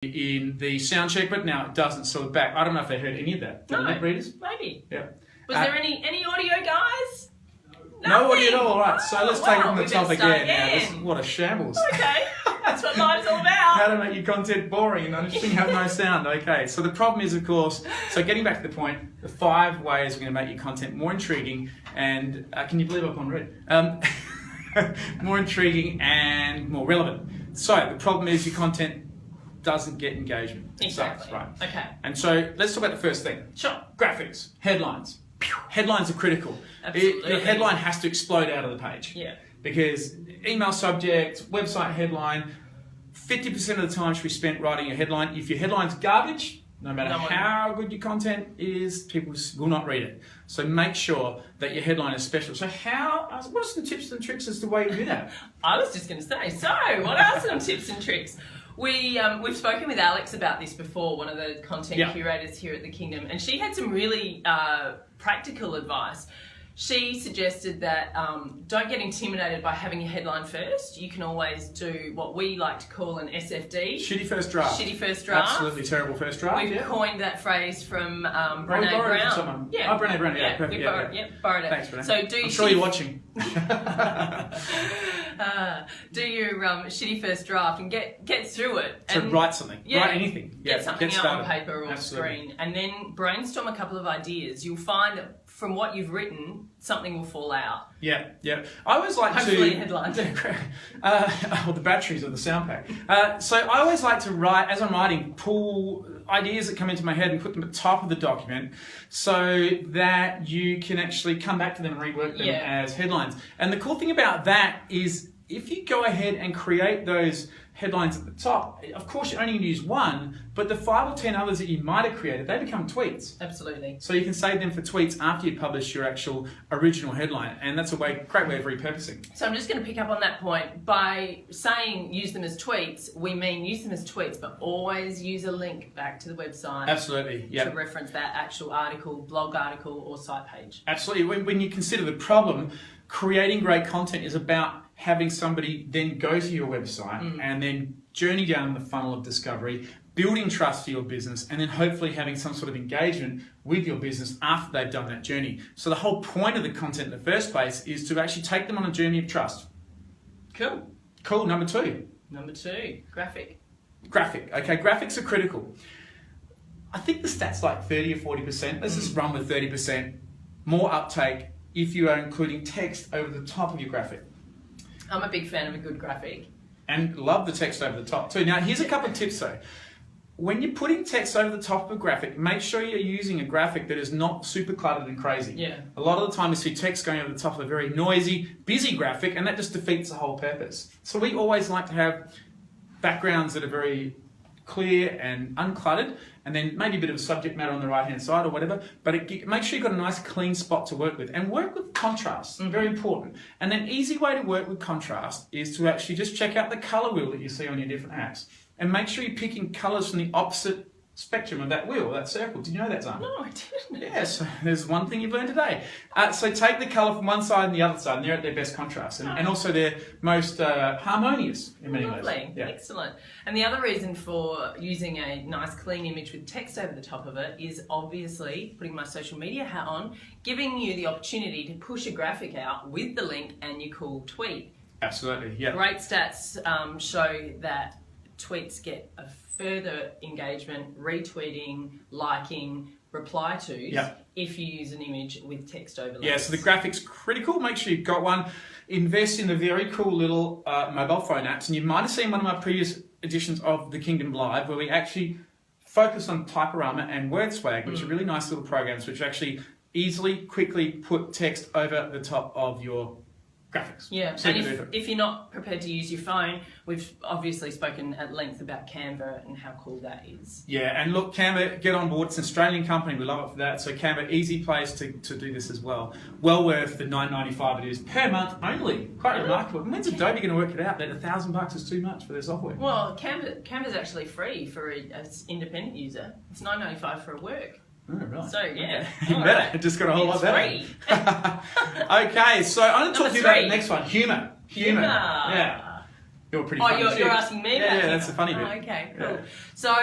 in the sound check, but now it doesn't, so we're back. I don't know if they heard any of that. No, lip readers? maybe. Yeah. Was there any audio, guys? No audio at all. All right, so let's take it from the top again. Again. What a shambles. Okay, that's what life's all How about. to make your content boring and uninteresting, have no sound. Okay, so the problem is, of course, so getting back to the point, the 5 ways we're going to make your content more intriguing and, can you believe I've gone red? More intriguing and more relevant. So the problem is your content doesn't get engagement. Exactly. Right. Okay. And so let's talk about the first thing. Sure. Graphics, headlines. Headlines are critical. Absolutely. Your headline has to explode out of the page. Yeah. Because email subject, website headline, 50% of the time should be spent writing your headline. If your headline's garbage, no matter how good your content is, people will not read it. So make sure that your headline is special. So what are some tips and tricks as to the way you do that? I was just going to say, so what are some tips and tricks? We've spoken with Alex about this before, one of the content curators here at the Kingdom, and she had some really practical advice. She suggested that don't get intimidated by having your headline first. You can always do what we like to call an SFD. Shitty first draft. Shitty first draft. Absolutely terrible first draft. We've coined that phrase from Brené borrowed it from Brown. someone. Oh, Brené Brown, yeah. Perfect. Borrowed it. Thanks, Brené. So I'm sure you're watching. Do your shitty first draft and get through it. So and write something. Write anything. Get something out on paper or Absolutely. screen, and then brainstorm a couple of ideas. You'll find that from what you've written, something will fall out. Yeah. I always like Hopefully headlines. Or the batteries or the sound pack. So I always like to write, as I'm writing, pull ideas that come into my head and put them at the top of the document so that you can actually come back to them and rework them as headlines. And the cool thing about that is if you go ahead and create those headlines at the top, of course you're only going to use one, but the 5 or 10 others that you might have created, they become tweets. Absolutely. So you can save them for tweets after you publish your actual original headline, and that's a great way of repurposing. So I'm just going to pick up on that point. By saying use them as tweets, we mean use them as tweets, but always use a link back to the website. Absolutely, yeah. To reference that actual article, blog article, or site page. Absolutely. When you consider the problem, creating great content is about having somebody then go to your website and then journey down the funnel of discovery, building trust for your business, and then hopefully having some sort of engagement with your business after they've done that journey. So the whole point of the content in the first place is to actually take them on a journey of trust. Cool. Number 2. Graphic. Okay, graphics are critical. I think the stat's like 30 or 40%. Let's just run with 30%. More uptake if you are including text over the top of your graphic. I'm a big fan of a good graphic. And love the text over the top too. Now, here's a couple of tips though. When you're putting text over the top of a graphic, make sure you're using a graphic that is not super cluttered and crazy. Yeah. A lot of the time we see text going over the top of a very noisy, busy graphic, and that just defeats the whole purpose. So we always like to have backgrounds that are very clear and uncluttered, and then maybe a bit of a subject matter on the right-hand side or whatever, but make sure you've got a nice clean spot to work with. And work with contrast, very important. And an easy way to work with contrast is to actually just check out the color wheel that you see on your different apps. And make sure you're picking colors from the opposite spectrum of that wheel, that circle. Did you know that, Zahn? No, I didn't. Yes, there's one thing you've learned today. So take the colour from one side and the other side, and they're at their best contrast. And also they're most harmonious in many ways. Lovely, Yeah. excellent. And the other reason for using a nice clean image with text over the top of it is obviously, putting my social media hat on, giving you the opportunity to push a graphic out with the link and your cool tweet. Absolutely, yeah. Great stats show that tweets get a further engagement, retweeting, liking, reply to if you use an image with text overlays. Yeah, so the graphic's critical. Make sure you've got one. Invest in the very cool little mobile phone apps. And you might have seen one of my previous editions of the Kingdom Live where we actually focus on Typorama and WordSwag, which are really nice little programs which actually easily, quickly put text over the top of your graphics. Yeah, and if you're not prepared to use your phone, we've obviously spoken at length about Canva and how cool that is. Yeah, and look, Canva, get on board. It's an Australian company. We love it for that. So Canva, easy place to do this as well. Well worth the $9.95 it is per month only. Quite remarkable. And when's Adobe going to work it out that $1,000 is too much for their software? Well, Canva's actually free for an independent user. It's $9.95 for a work. Oh, right. So, yeah. Even better. It just got a whole lot better. Okay, so I'm going to talk to you about the next one. Humour. Yeah. You're pretty Oh, funny. you're asking me about Yeah, humour? that's the funny bit. Oh, okay, cool. Yeah. So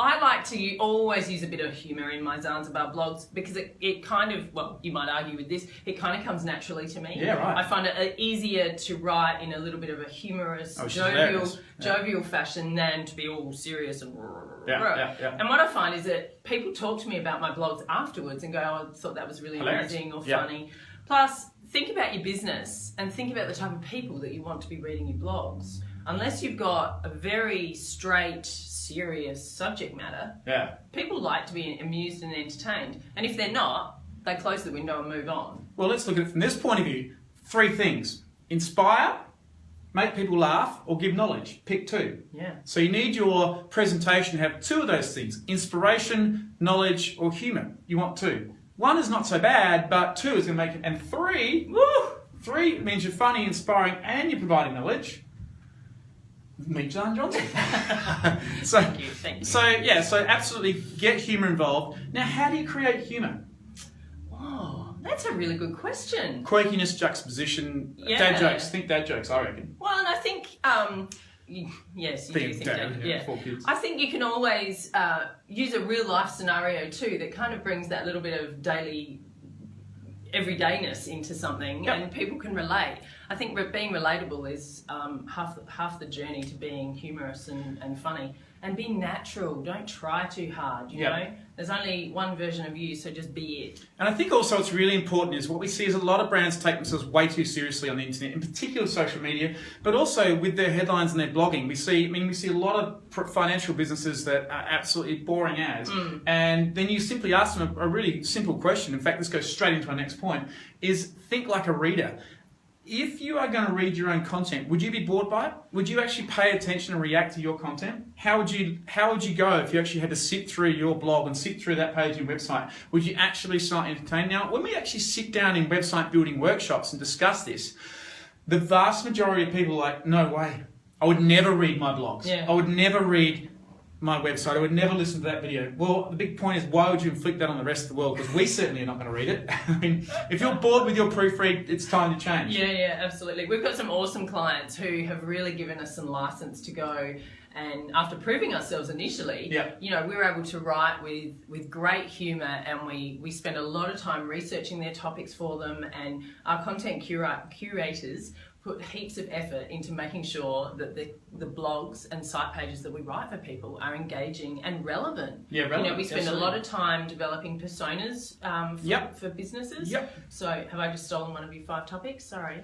I like to always use a bit of humour in my Zanzibar blogs because it kind of, well, you might argue with this, it kind of comes naturally to me. Yeah, right. I find it easier to write in a little bit of a humorous, jovial fashion than to be all serious and Yeah. And what I find is that people talk to me about my blogs afterwards and go, oh, I thought that was really Hilarious. amusing or Yeah. funny. Plus, think about your business and think about the type of people that you want to be reading your blogs. Unless you've got a very straight, serious subject matter, Yeah. people like to be amused and entertained. And if they're not, they close the window and move on. Well, let's look at it from this point of view. 3 things. Inspire, make people laugh, or give knowledge. Pick 2. Yeah. So you need your presentation to have 2 of those things. Inspiration, knowledge, or humour. You want 2. 1 is not so bad, but 2 is going to make it. And 3, woo! 3 means you're funny, inspiring, and you're providing knowledge. Meet Zaahn Johnson. Thank you. So absolutely get humour involved. Now, how do you create humour? Oh, that's a really good question. Quirkiness, juxtaposition, Yeah. dad jokes. Think dad jokes, I reckon. Well, and I think, yes, you do think dad, that. yeah, Yeah. 4 kids. I think you can always use a real life scenario too that kind of brings that little bit of daily everydayness into something, Yep. and people can relate. I think being relatable is half the journey to being humorous and funny. And be natural. Don't try too hard, you Yep. know? There's only one version of you, so just be it. And I think also what's really important is what we see is a lot of brands take themselves way too seriously on the internet, in particular social media, but also with their headlines and their blogging. We see a lot of financial businesses that are absolutely boring as, and then you simply ask them a really simple question. In fact, this goes straight into our next point, is think like a reader. If you are going to read your own content, would you be bored by it? Would you actually pay attention and react to your content? How would you go if you actually had to sit through your blog and sit through that page in your website? Would you actually start entertained? Now, when we actually sit down in website building workshops and discuss this, the vast majority of people are like, no way. I would never read my blogs. Yeah. I would never read my website. I would never listen to that video. Well, the big point is, why would you inflict that on the rest of the world? Because we certainly are not going to read it. I mean, if you're bored with your proofread, it's time to change. Yeah, absolutely. We've got some awesome clients who have really given us some license to go, and after proving ourselves initially, Yep. you know, we were able to write with great humour, and we spend a lot of time researching their topics for them, and our content curators put heaps of effort into making sure that the blogs and site pages that we write for people are engaging and relevant. Yeah, relevant. You know, we spend Absolutely. a lot of time developing personas Yep. for businesses. Yep. So have I just stolen one of your 5 topics? Sorry.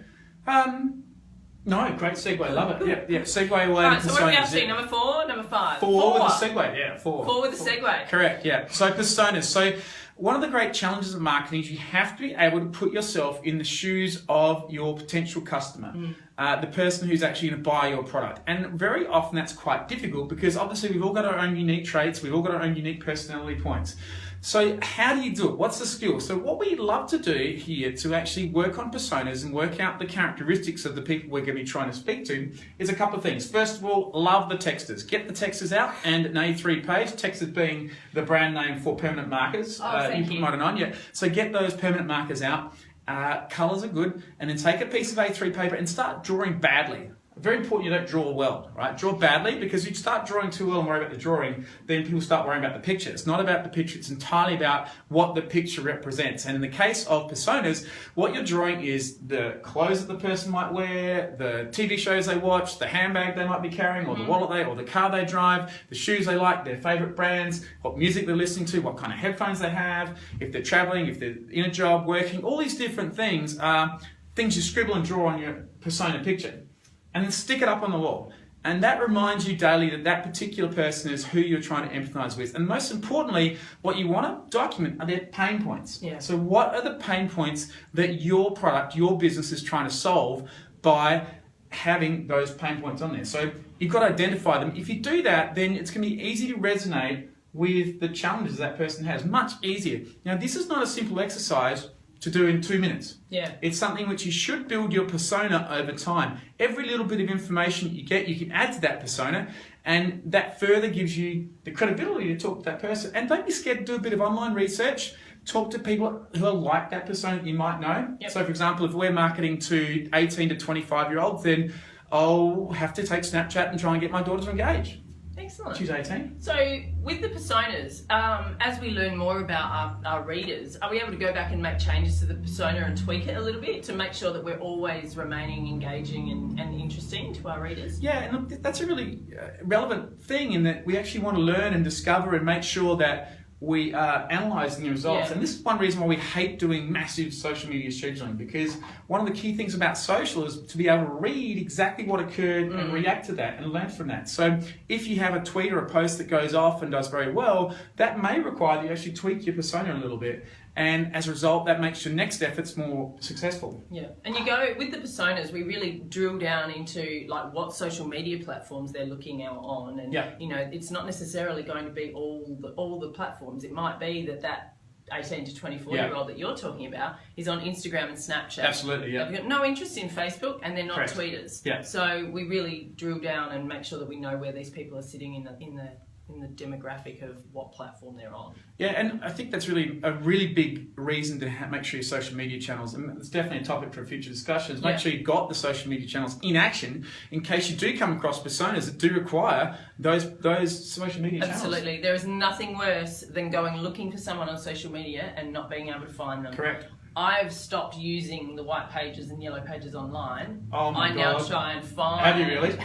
No, great segue. Love it. Yeah. Segue away. Right, to so what are we up personas. to? Number 4, number 5? 4 with a segue. Yeah, 4. 4 with a segue. Correct, yeah. So personas. So one of the great challenges of marketing is you have to be able to put yourself in the shoes of your potential customer, the person who's actually going to buy your product. And very often that's quite difficult because obviously we've all got our own unique traits, we've all got our own unique personality points. So how do you do it? What's the skill? So what we love to do here to actually work on personas and work out the characteristics of the people we're going to be trying to speak to is a couple of things. First of all, love the texters. Get the texters out, and an A3 page, texters being the brand name for permanent markers. Thank you. Put mine on, yeah. So get those permanent markers out. Colours are good, and then take a piece of A3 paper and start drawing badly. Very important you don't draw well, right? Draw badly, because you start drawing too well and worry about the drawing, then people start worrying about the picture. It's not about the picture, it's entirely about what the picture represents. And in the case of personas, what you're drawing is the clothes that the person might wear, the TV shows they watch, the handbag they might be carrying, or the wallet or the car they drive, the shoes they like, their favourite brands, what music they're listening to, what kind of headphones they have, if they're travelling, if they're in a job, working. All these different things are things you scribble and draw on your persona picture. And then stick it up on the wall. And that reminds you daily that that particular person is who you're trying to empathise with. And most importantly, what you want to document are their pain points. Yeah. So what are the pain points that your product, your business is trying to solve by having those pain points on there? So you've got to identify them. If you do that, then it's going to be easy to resonate with the challenges that person has. Much easier. Now, this is not a simple exercise to do in 2 minutes. Yeah. It's something which you should build your persona over time. Every little bit of information you get, you can add to that persona, and that further gives you the credibility to talk to that person. And don't be scared to do a bit of online research. Talk to people who are like that persona that you might know. Yep. So for example, if we're marketing to 18 to 25-year-olds, then I'll have to take Snapchat and try and get my daughter to engage. Excellent. She's 18. So with the personas, as we learn more about our readers, are we able to go back and make changes to the persona and tweak it a little bit to make sure that we're always remaining engaging and interesting to our readers? Yeah, and look, that's a really relevant thing in that we actually want to learn and discover and make sure that we are analysing the results. Yeah. And this is one reason why we hate doing massive social media scheduling, because one of the key things about social is to be able to read exactly what occurred and react to that and learn from that. So if you have a tweet or a post that goes off and does very well, that may require that you actually tweak your persona a little bit. And as a result, that makes your next efforts more successful. Yeah, and you go with the personas. We really drill down into like what social media platforms they're looking out on, and you know, it's not necessarily going to be all the platforms. It might be that 18 to 24-year-old that you're talking about is on Instagram and Snapchat. Absolutely, yeah. They've got no interest in Facebook, and they're not Correct. tweeters. Yeah. So we really drill down and make sure that we know where these people are sitting in the demographic of what platform they're on. Yeah, and I think that's really a really big reason to make sure your social media channels, and it's definitely a topic for future discussions, make sure you've got the social media channels in action in case you do come across personas that do require those social media channels. Absolutely. There is nothing worse than going looking for someone on social media and not being able to find them. Correct. I've stopped using the white pages and yellow pages online. Oh my I now God. try and find... Have you really?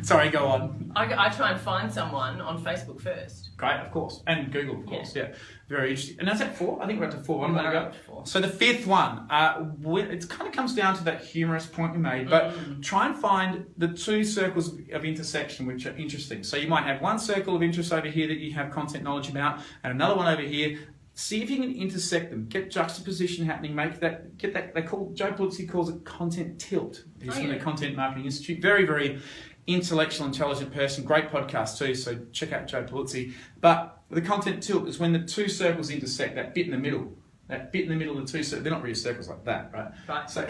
Sorry, go on. I try and find someone on Facebook first. Great, of course. And Google, of course, yeah. Very interesting. And that's at 4? I think we're up to 4. One more to go. 4. So the 5th one, it kind of comes down to that humorous point we made, but try and find the 2 circles of intersection which are interesting. So you might have one circle of interest over here that you have content knowledge about, and another one over here. See if you can intersect them, get juxtaposition happening, get that, Joe Pulizzi calls it content tilt. He's from the Content Marketing Institute. Very, very intellectual, intelligent person, great podcast too, so check out Joe Pulizzi. But the content tilt is when the 2 circles intersect, that bit in the middle of the 2 circles, they're not really circles like that, right? Right. So,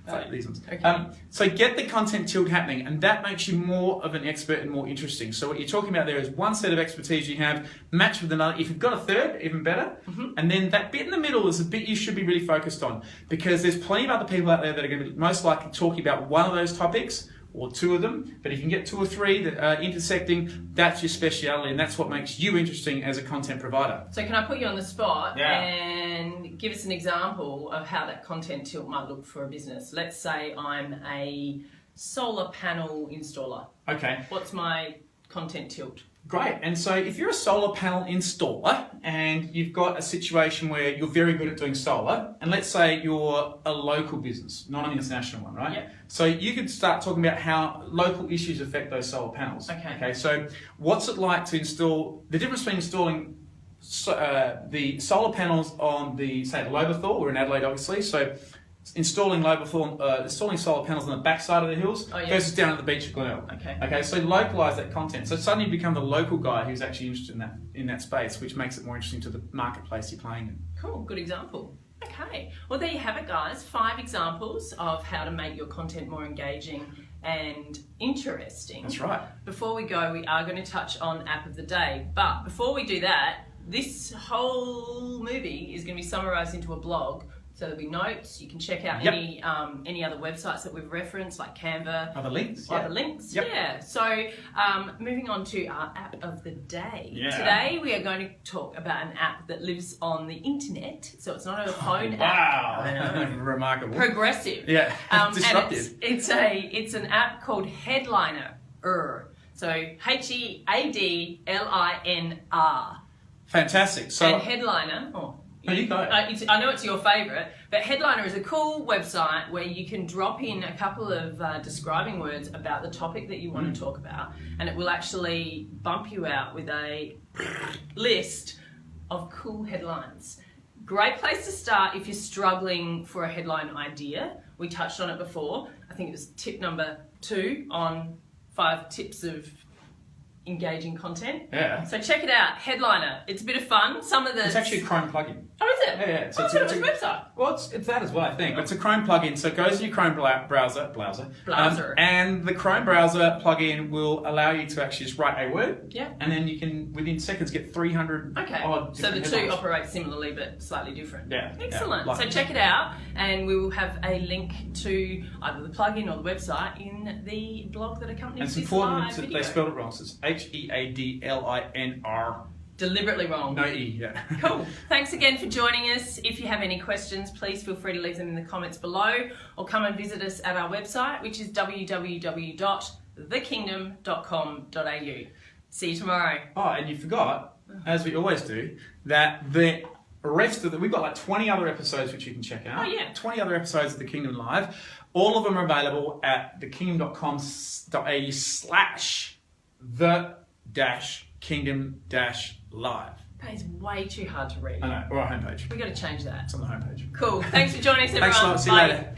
like these ones. Okay. So get the content tilt happening, and that makes you more of an expert and more interesting. So what you're talking about there is one set of expertise you have matched with another. If you've got a third, even better. And then that bit in the middle is the bit you should be really focused on, because there's plenty of other people out there that are going to be most likely talking about one of those topics or 2 of them, but if you can get 2 or 3 that are intersecting, that's your speciality, and that's what makes you interesting as a content provider. So can I put you on the spot and give us an example of how that content tilt might look for a business? Let's say I'm a solar panel installer. Okay. What's my content tilt? Great. And so if you're a solar panel installer and you've got a situation where you're very good at doing solar, and let's say you're a local business, not an international one, right? Yep. So you could start talking about how local issues affect those solar panels. Okay. So what's it like to install, the difference between installing the solar panels on the, say, Lobethal, we're in Adelaide obviously, so installing solar panels on the backside of the hills versus down at the beach at Glenelg. Okay, so localise that content. So suddenly you become the local guy who's actually interested in that space, which makes it more interesting to the marketplace you're playing in. Cool, good example. Okay, well there you have it guys, 5 examples of how to make your content more engaging and interesting. That's right. Before we go, we are going to touch on App of the Day, but before we do that, this whole movie is going to be summarised into a blog. So there'll be notes. You can check out any other websites that we've referenced, like Canva. Other links. Other links, yeah. So moving on to our app of the day. Yeah. Today we are going to talk about an app that lives on the internet. So it's not a phone app. Wow. I know. Remarkable. Progressive. Yeah. Disruptive. And it's an app called Headliner. So Headliner. Fantastic. So And Headliner. No, you go. I know it's your favourite, but Headliner is a cool website where you can drop in a couple of describing words about the topic that you want to talk about, and it will actually bump you out with a list of cool headlines. Great place to start if you're struggling for a headline idea. We touched on it before. I think it was tip number 2 on 5 tips of engaging content. Yeah. So check it out. Headliner. It's a bit of fun. Some of the... It's actually a Chrome plugin. Oh, is it? Yeah. So it's on its website. Well, it's that as well, I think. But it's a Chrome plugin, so it goes in your Chrome browser. And the Chrome browser plugin will allow you to actually just write a word. Yeah. And then you can, within seconds, get 300 odd So the different two headlines. operate similarly but slightly different. Yeah. Excellent. Yeah. So check it out, and we will have a link to either the plugin or the website in the blog that accompanies And it's this important live that video. they spelled it wrong. So it's Headlinr. Deliberately wrong. No E, yeah. Cool. Thanks again for joining us. If you have any questions, please feel free to leave them in the comments below, or come and visit us at our website, which is www.thekingdom.com.au. See you tomorrow. Oh, and you forgot, as we always do, that the rest of we've got like 20 other episodes which you can check out. Oh, yeah. 20 other episodes of The Kingdom Live. All of them are available at thekingdom.com/the-kingdom-live. That is way too hard to read. I know, or our homepage. We've got to change that. It's on the homepage. Cool. Thanks for joining us, everyone. Thanks a lot. See you Bye. later.